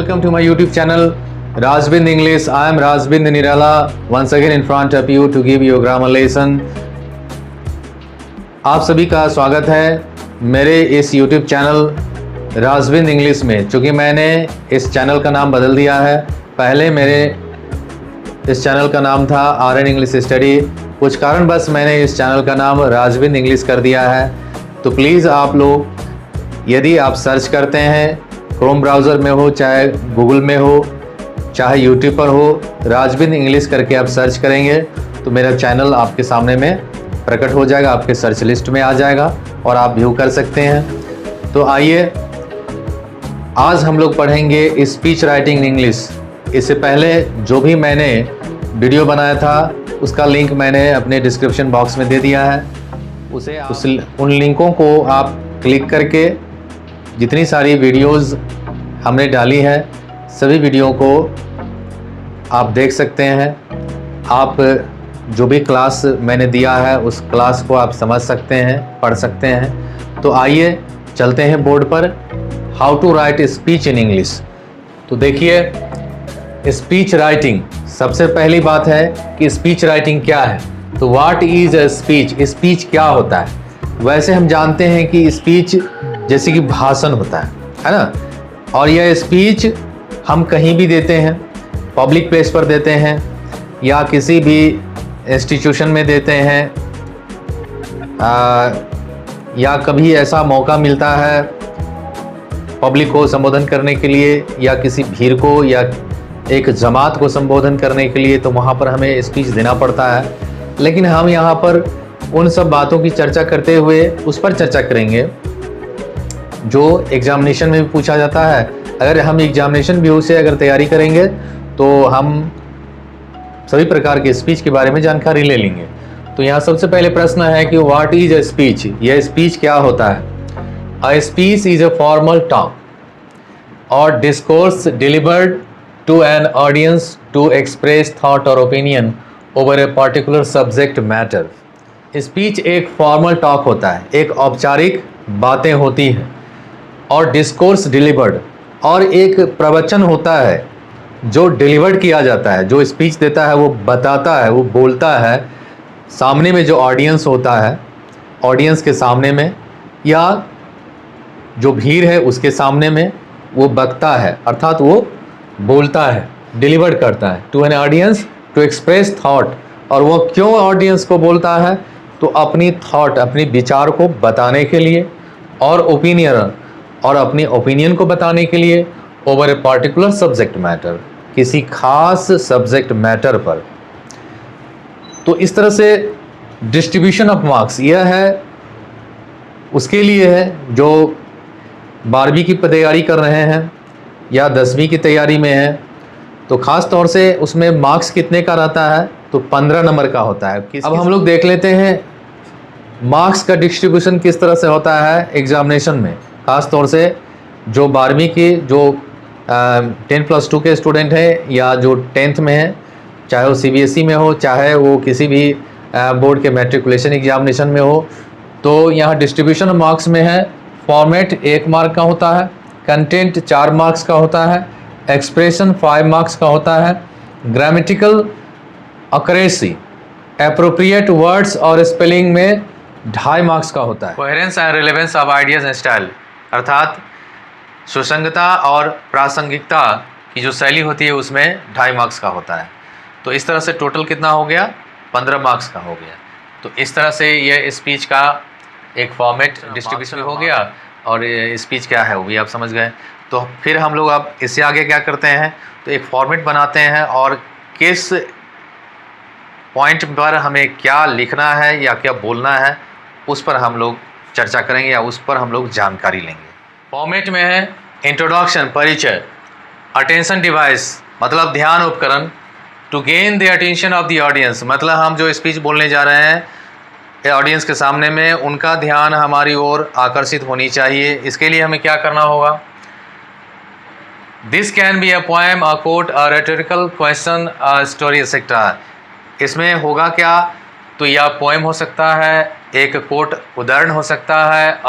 welcome to my YouTube channel Rajbind English. I am Rajbind Nirala once again in front of you to give you a grammar lesson. आप सभी का स्वागत है मेरे इस YouTube channel राजबिंद English में। चूँकि मैंने इस चैनल का नाम बदल दिया है, पहले मेरे इस चैनल का नाम था RN इंग्लिश स्टडी। कुछ कारणवश मैंने इस चैनल का नाम राजबिंद इंग्लिश कर दिया है। तो प्लीज़ आप लोग यदि आप सर्च करते हैं क्रोम ब्राउज़र में हो, चाहे गूगल में हो, चाहे यूट्यूब पर हो, राजबिंद इंग्लिश करके आप सर्च करेंगे तो मेरा चैनल आपके सामने में प्रकट हो जाएगा, आपके सर्च लिस्ट में आ जाएगा और आप व्यू कर सकते हैं। तो आइए आज हम लोग पढ़ेंगे स्पीच राइटिंग इन इंग्लिश। इससे पहले जो भी मैंने वीडियो बनाया था उसका लिंक मैंने अपने डिस्क्रिप्शन बॉक्स में दे दिया है। उन लिंकों को आप क्लिक करके जितनी सारी वीडियोस हमने डाली है सभी वीडियो को आप देख सकते हैं। आप जो भी क्लास मैंने दिया है उस क्लास को आप समझ सकते हैं, पढ़ सकते हैं। तो आइए चलते हैं बोर्ड पर। How to write speech in English. तो देखिए स्पीच राइटिंग, सबसे पहली बात है कि स्पीच राइटिंग क्या है। तो what is a speech, speech क्या होता है। वैसे हम जानते हैं कि स्पीच जैसे कि भाषण होता है ना, और यह स्पीच हम कहीं भी देते हैं, पब्लिक प्लेस पर देते हैं या किसी भी इंस्टीट्यूशन में देते हैं, या कभी ऐसा मौका मिलता है पब्लिक को संबोधन करने के लिए या किसी भीड़ को या एक जमात को संबोधन करने के लिए, तो वहाँ पर हमें स्पीच देना पड़ता है। लेकिन हम यहाँ पर उन सब बातों की चर्चा करते हुए उस पर चर्चा करेंगे जो एग्जामिनेशन में भी पूछा जाता है। अगर हम एग्जामिनेशन व्यू से अगर तैयारी करेंगे तो हम सभी प्रकार के स्पीच के बारे में जानकारी ले लेंगे। तो यहाँ सबसे पहले प्रश्न है कि व्हाट इज अ स्पीच, यह स्पीच क्या होता है। A speech is a formal talk और discourse delivered to an audience to express thought और opinion over a particular subject matter. Speech एक फॉर्मल टॉक होता है, एक औपचारिक बातें होती हैं, और डिस्कोर्स डिलीवर्ड और एक प्रवचन होता है जो डिलीवर्ड किया जाता है। जो स्पीच देता है वो बताता है, वो बोलता है सामने में जो ऑडियंस होता है, ऑडियंस के सामने में या जो भीड़ है उसके सामने में वो बकता है, अर्थात वो बोलता है, डिलीवर्ड करता है to an audience to express thought. और वो क्यों ऑडियंस को बोलता है, तो अपनी थॉट, अपनी विचार को बताने के लिए, और ओपिनियन, और अपनी ओपिनियन को बताने के लिए over a particular subject matter, किसी खास सब्जेक्ट मैटर पर। तो इस तरह से डिस्ट्रीब्यूशन ऑफ मार्क्स यह है उसके लिए है जो 12वीं की तैयारी कर रहे हैं या 10वीं की तैयारी में है। तो ख़ास तौर से उसमें मार्क्स कितने का रहता है, तो 15 नंबर का होता है। अब हम लोग देख लेते हैं मार्क्स का डिस्ट्रीब्यूशन किस तरह से होता है एग्जामिनेशन में। ख़ास तौर से जो 12वीं के, जो 10+2 के स्टूडेंट हैं या जो 10th में हैं, चाहे वो CBSE में हो, चाहे वो किसी भी बोर्ड के मैट्रिकुलेशन एग्जामिनेशन में हो, तो यहाँ डिस्ट्रीब्यूशन ऑफ मार्क्स में है। फॉर्मेट 1 मार्क का होता है, कंटेंट 4 मार्क्स का होता है, एक्सप्रेशन 5 मार्क्स का होता है, ग्रामेटिकल अक्यूरेसी, एप्रोप्रिएट वर्ड्स और स्पेलिंग में 2.5 मार्क्स का होता है। Coherence and relevance of ideas and style, अर्थात सुसंगता और प्रासंगिकता की जो शैली होती है उसमें 2.5 मार्क्स का होता है। तो इस तरह से टोटल कितना हो गया, 15 मार्क्स का हो गया। तो इस तरह से यह स्पीच का एक फॉर्मेट डिस्ट्रीब्यूशन हो गया, और स्पीच क्या है वो भी आप समझ गए। तो फिर हम लोग अब इससे आगे क्या करते हैं, तो एक फॉर्मेट बनाते हैं और किस पॉइंट पर हमें क्या लिखना है या क्या बोलना है उस पर हम लोग चर्चा करेंगे या उस पर हम लोग जानकारी लेंगे। फॉर्मेट में है इंट्रोडक्शन, परिचय, अटेंशन डिवाइस मतलब ध्यान उपकरण, to gain the attention of the audience मतलब हम जो स्पीच बोलने जा रहे हैं ऑडियंस के सामने में उनका ध्यान हमारी ओर आकर्षित होनी चाहिए। इसके लिए हमें क्या करना होगा। This can be a poem, a quote, a rhetorical question, a story etcetera. इसमें होगा क्या, तो यह पोएम हो सकता है, एक कोट उदाहरण हो सकता है,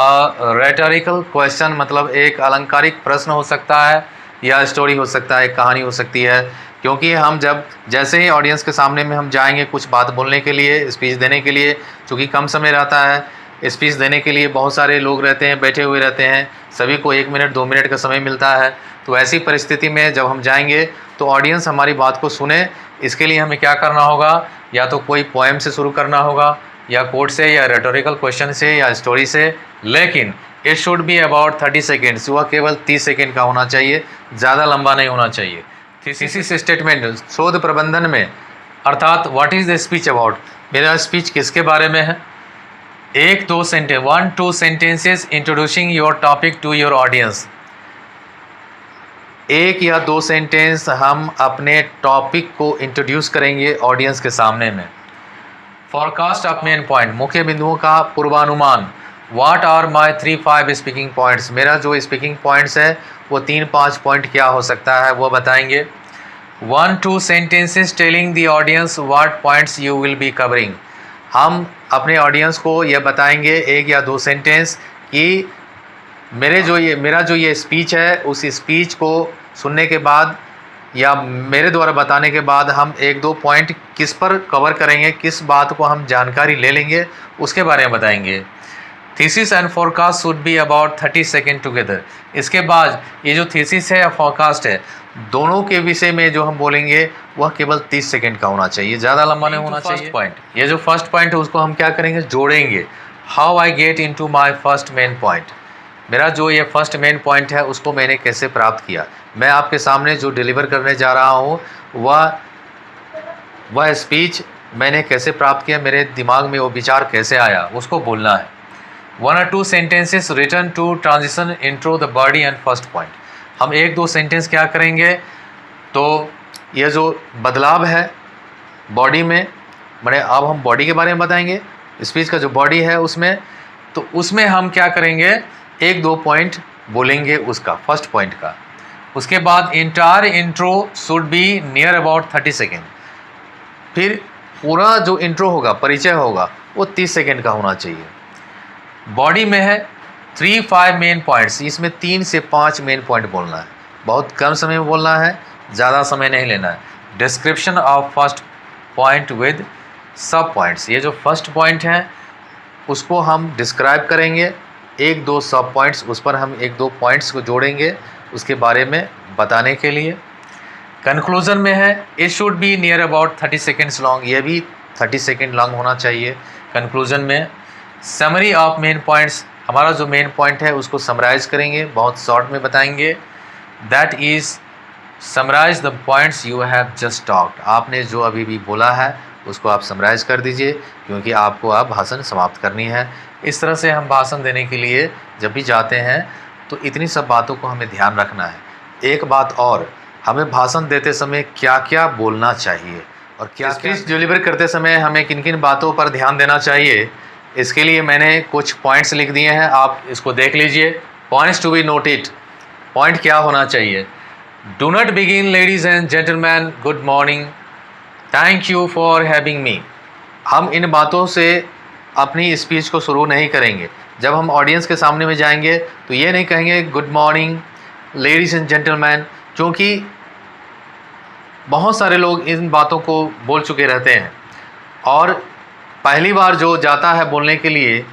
रेटोरिकल क्वेश्चन मतलब एक अलंकारिक प्रश्न हो सकता है, या स्टोरी हो सकता है, कहानी हो सकती है। क्योंकि हम जब जैसे ही ऑडियंस के सामने में हम जाएंगे कुछ बात बोलने के लिए, स्पीच देने के लिए, चूँकि कम समय रहता है, स्पीच देने के लिए बहुत सारे लोग रहते हैं, बैठे हुए रहते हैं, सभी को 1 मिनट 2 मिनट का समय मिलता है। तो ऐसी परिस्थिति में जब हम जाएंगे तो ऑडियंस हमारी बात को सुने, इसके लिए हमें क्या करना होगा, या तो कोई पोएम से शुरू करना होगा, या कोट से, या रेटोरिकल क्वेश्चन से, या स्टोरी से। लेकिन it should be about 30 seconds, वह केवल 30 सेकेंड का होना चाहिए, ज़्यादा लंबा नहीं होना चाहिए। थीसिस स्टेटमेंट, शोध प्रबंधन में, अर्थात what is the speech about, मेरा स्पीच किसके बारे में है। 1-2 sentence, 1-2 sentences introducing your topic to your audience. 1 या 2 सेंटेंस हम अपने टॉपिक को इंट्रोड्यूस करेंगे ऑडियंस के सामने में। फॉरकास्ट ऑफ मेन पॉइंट, मुख्य बिंदुओं का पूर्वानुमान। What are my 3-5 speaking points, मेरा जो स्पीकिंग पॉइंट्स है वो 3-5 पॉइंट क्या हो सकता है वो बताएंगे। 1-2 sentences telling the audience what points you will be covering, हम अपने ऑडियंस को यह बताएंगे 1 या 2 सेंटेंस कि मेरा जो ये स्पीच है, उस स्पीच को सुनने के बाद या मेरे द्वारा बताने के बाद हम 1-2 पॉइंट किस पर कवर करेंगे, किस बात को हम जानकारी ले लेंगे, उसके बारे में बताएंगे। Thesis and forecast should be about 30 second together. इसके बाद ये जो थीसिस है या फोरकास्ट है, दोनों के विषय में जो हम बोलेंगे वह केवल 30 सेकेंड का होना चाहिए, ज़्यादा लंबा नहीं होना चाहिए। पॉइंट, ये जो फर्स्ट पॉइंट है उसको हम क्या करेंगे, जोड़ेंगे। How I get into my first main point, मेरा जो ये फर्स्ट मेन पॉइंट है उसको मैंने कैसे प्राप्त किया। मैं आपके सामने जो डिलीवर करने जा रहा हूँ वह स्पीच मैंने कैसे प्राप्त किया, मेरे दिमाग में वो विचार कैसे आया, उसको बोलना है। 1 or 2 sentences return to transition intro the body and first point, हम 1-2 सेंटेंस क्या करेंगे, तो ये जो बदलाव है बॉडी में, मैंने अब हम बॉडी के बारे में बताएंगे, स्पीच का जो बॉडी है उसमें, तो उसमें हम क्या करेंगे, 1-2 पॉइंट बोलेंगे उसका, फर्स्ट पॉइंट का। उसके बाद entire intro should be near about 30 second, फिर पूरा जो इंट्रो होगा, परिचय होगा, वो 30 सेकेंड का होना चाहिए। बॉडी में है 3-5 मेन पॉइंट्स, इसमें 3 से 5 मेन पॉइंट बोलना है, बहुत कम समय में बोलना है, ज़्यादा समय नहीं लेना है। Description of first point with सब पॉइंट्स, ये जो फर्स्ट पॉइंट है उसको हम डिस्क्राइब करेंगे, 1-2 सब पॉइंट्स, उस पर हम 1-2 पॉइंट्स को जोड़ेंगे उसके बारे में बताने के लिए। कंक्लूजन में है it should be near about 30 seconds long, ये भी 30 सेकेंड लॉन्ग होना चाहिए कंक्लूजन में। समरी ऑफ मेन पॉइंट्स, हमारा जो मेन पॉइंट है उसको समराइज़ करेंगे, बहुत शॉर्ट में बताएंगे। That is summarize the points you have just talked, आपने जो अभी भी बोला है उसको आप समराइज कर दीजिए, क्योंकि आपको अब भाषण समाप्त करनी है। इस तरह से हम भाषण देने के लिए जब भी जाते हैं तो इतनी सब बातों को हमें ध्यान रखना है। एक बात और, हमें भाषण देते समय क्या क्या बोलना चाहिए और क्या स्पीच डिलीवर करते समय हमें किन किन बातों पर ध्यान देना चाहिए, इसके लिए मैंने कुछ पॉइंट्स लिख दिए हैं, आप इसको देख लीजिए। Points to be noted, point क्या होना चाहिए। Do not begin ladies and gentleman, good morning, thank you for having me. हम इन बातों से अपनी स्पीच को शुरू नहीं करेंगे। जब हम ऑडियंस के सामने में जाएंगे तो ये नहीं कहेंगे good morning ladies and gentleman, क्योंकि बहुत सारे लोग इन बातों को बोल चुके रहते हैं और पहली बार जो जाता है बोलने के लिए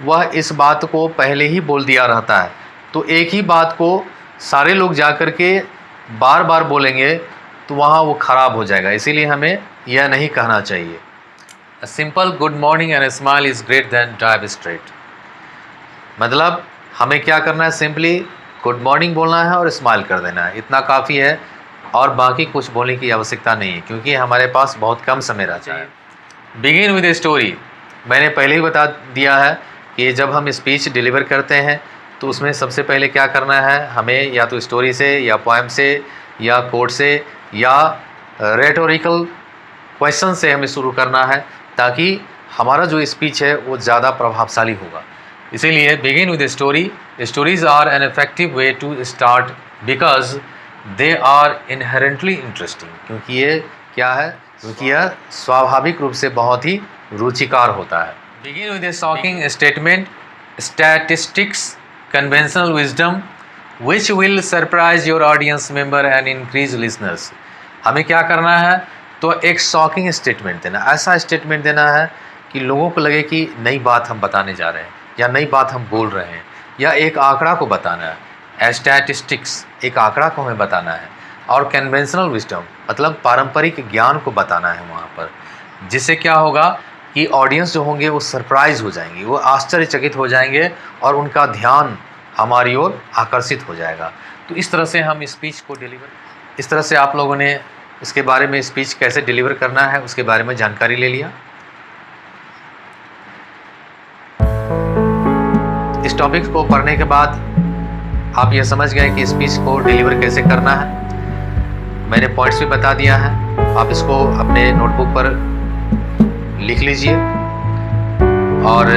वह इस बात को पहले ही बोल दिया रहता है, तो एक ही बात को सारे लोग जा कर के बार बार बोलेंगे तो वहाँ वो ख़राब हो जाएगा, इसीलिए हमें यह नहीं कहना चाहिए। A simple good morning and a smile is greater than drive straight, मतलब हमें क्या करना है, सिंपली गुड मॉर्निंग बोलना है और स्माइल कर देना है, इतना काफ़ी है और बाकी कुछ बोलने की आवश्यकता नहीं है, क्योंकि हमारे पास बहुत कम समय रहता है। बिगिन विद ए स्टोरी, मैंने पहले ही बता दिया है कि जब हम स्पीच डिलीवर करते हैं तो उसमें सबसे पहले क्या करना है, हमें या तो स्टोरी से या पोएम से या कोट से या रेटोरिकल क्वेश्चन से हमें शुरू करना है, ताकि हमारा जो स्पीच है वो ज़्यादा प्रभावशाली होगा। इसीलिए begin with a story, stories are an effective way to start because they are inherently interesting, क्योंकि ये क्या है, क्योंकि यह स्वाभाविक रूप से बहुत ही रुचिकार होता है। Begin with A shocking statement, statistics, conventional wisdom which will surprise your audience member and increase listeners. हमें क्या करना है, तो एक शॉकिंग स्टेटमेंट देना, ऐसा स्टेटमेंट देना है कि लोगों को लगे कि नई बात हम बताने जा रहे हैं या नई बात हम बोल रहे हैं, या एक आंकड़ा को बताना है, स्टैटिस्टिक्स, एक आंकड़ा को हमें बताना है, और कन्वेंशनल विजडम मतलब पारंपरिक ज्ञान को बताना है वहाँ पर, जिससे क्या होगा कि ऑडियंस जो होंगे वो सरप्राइज हो जाएंगे, वो आश्चर्यचकित हो जाएंगे और उनका ध्यान हमारी ओर आकर्षित हो जाएगा। तो इस तरह से हम स्पीच को इस तरह से आप लोगों ने इसके बारे में, स्पीच कैसे डिलीवर करना है उसके बारे में जानकारी ले लिया। इस टॉपिक को पढ़ने के बाद आप ये समझ गए कि स्पीच को डिलीवर कैसे करना है। मैंने पॉइंट्स भी बता दिया है, आप इसको अपने नोटबुक पर लिख लीजिए। और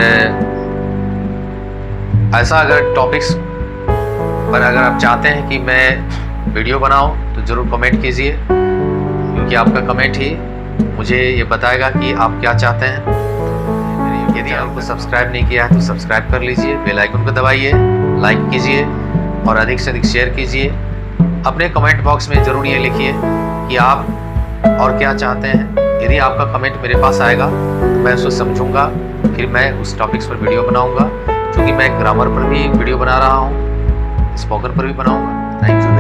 ऐसा अगर टॉपिक्स पर अगर आप चाहते हैं कि मैं वीडियो बनाऊं तो ज़रूर कमेंट कीजिए, क्योंकि आपका कमेंट ही मुझे ये बताएगा कि आप क्या चाहते हैं। यदि आपको सब्सक्राइब नहीं किया है तो सब्सक्राइब कर लीजिए, बेल आइकन को दबाइए, लाइक कीजिए और अधिक से अधिक शेयर कीजिए। अपने कमेंट बॉक्स में ज़रूर ये लिखिए कि आप और क्या चाहते हैं। यदि आपका कमेंट मेरे पास आएगा तो मैं उसको समझूंगा, फिर मैं उस टॉपिक्स पर वीडियो बनाऊंगा, क्योंकि मैं ग्रामर पर भी वीडियो बना रहा हूँ, स्पोकन पर भी बनाऊंगा। Thank you.